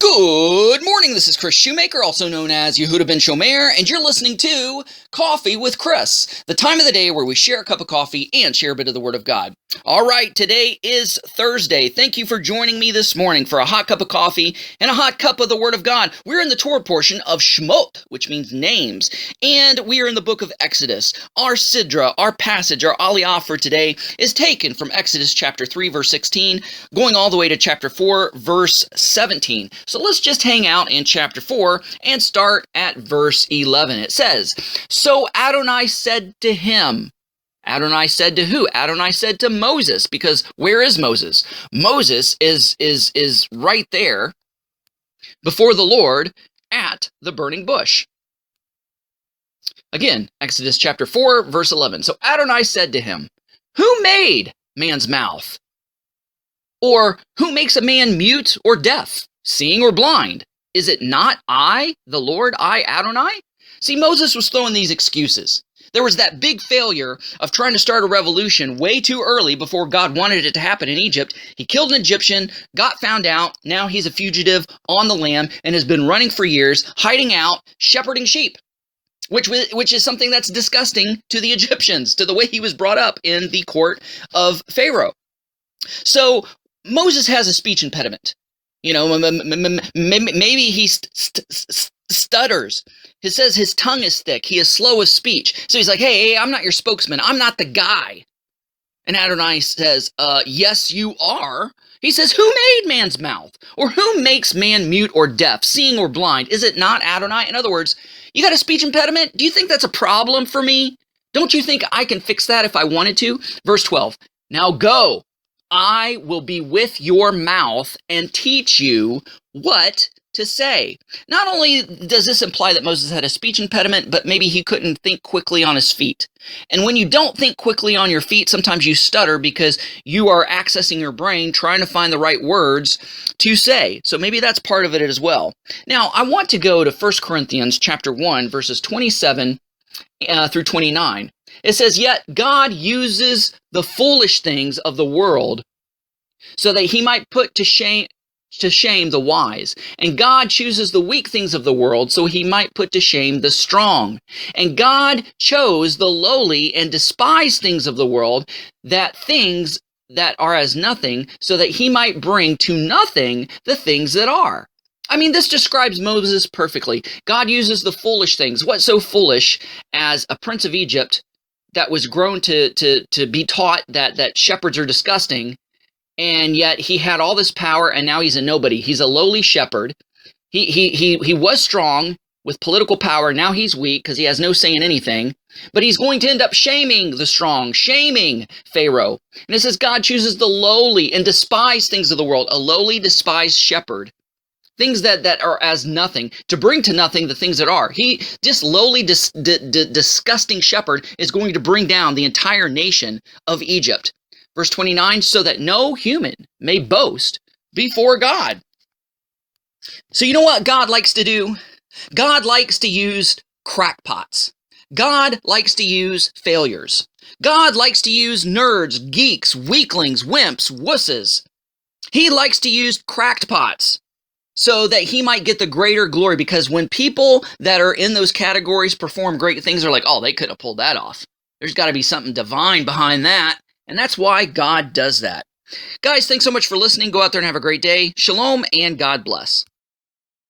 Good morning, this is Kris Shoemaker, also known as Yehudah ben Shomeyr, and you're listening to Coffee with Kris, the time of the day where we share a cup of coffee and share a bit of the Word of God. All right, today is Thursday. Thank you for joining me this morning for a hot cup of coffee and a hot cup of the Word of God. We're in the Torah portion of Shemot, which means names, and we are in the book of Exodus. Our Sidra, our passage, our aliyah for today is taken from Exodus chapter 3, verse 16, going all the way to chapter 4, verse 17. So let's just hang out in chapter 4 and start at verse 11. It says, "So Adonai said to him," Adonai said to who? Adonai said to Moses, because where is Moses? Moses is right there before the Lord at the burning bush. Again, Exodus chapter 4, verse 11. "So Adonai said to him, who made man's mouth? Or who makes a man mute or deaf, seeing or blind? Is it not I, the Lord, I, Adonai?" See, Moses was throwing these excuses. There was that big failure of trying to start a revolution way too early before God wanted it to happen in Egypt. He killed an Egyptian, got found out, now he's a fugitive on the lam, and has been running for years, hiding out, shepherding sheep, which is something that's disgusting to the Egyptians, to the way he was brought up in the court of Pharaoh. So Moses has a speech impediment. You know, maybe he stutters. It says his tongue is thick. He is slow of speech. So he's like, hey, I'm not your spokesman. I'm not the guy. And Adonai says, yes, you are. He says, who made man's mouth? Or who makes man mute or deaf, seeing or blind? Is it not Adonai? In other words, you got a speech impediment? Do you think that's a problem for me? Don't you think I can fix that if I wanted to? Verse 12, "Now go. I will be with your mouth and teach you what to say." Not only does this imply that Moses had a speech impediment, but maybe he couldn't think quickly on his feet. And when you don't think quickly on your feet, sometimes you stutter because you are accessing your brain trying to find the right words to say. So maybe that's part of it as well. Now, I want to go to 1 Corinthians chapter 1, verses 27 through 29. It says, "Yet God uses the foolish things of the world so that he might put to shame the wise. And God chooses the weak things of the world so he might put to shame the strong. And God chose the lowly and despised things of the world, that things that are as nothing, so that he might bring to nothing the things that are." I mean, this describes Moses perfectly. God uses the foolish things. What's so foolish as a prince of Egypt that was grown to be taught that shepherds are disgusting, and yet he had all this power, and now he's a nobody. He's a lowly shepherd. He was strong with political power. Now he's weak because he has no say in anything. But he's going to end up shaming the strong, shaming Pharaoh. And it says God chooses the lowly and despised things of the world, a lowly, despised shepherd. Things that are as nothing, to bring to nothing the things that are. This lowly, disgusting shepherd is going to bring down the entire nation of Egypt. Verse 29, "So that no human may boast before God." So you know what God likes to do? God likes to use crackpots. God likes to use failures. God likes to use nerds, geeks, weaklings, wimps, wusses. He likes to use cracked pots, so that he might get the greater glory. Because when people that are in those categories perform great things, they're like, oh, they could have pulled that off. There's got to be something divine behind that. And that's why God does that. Guys, thanks so much for listening. Go out there and have a great day. Shalom and God bless.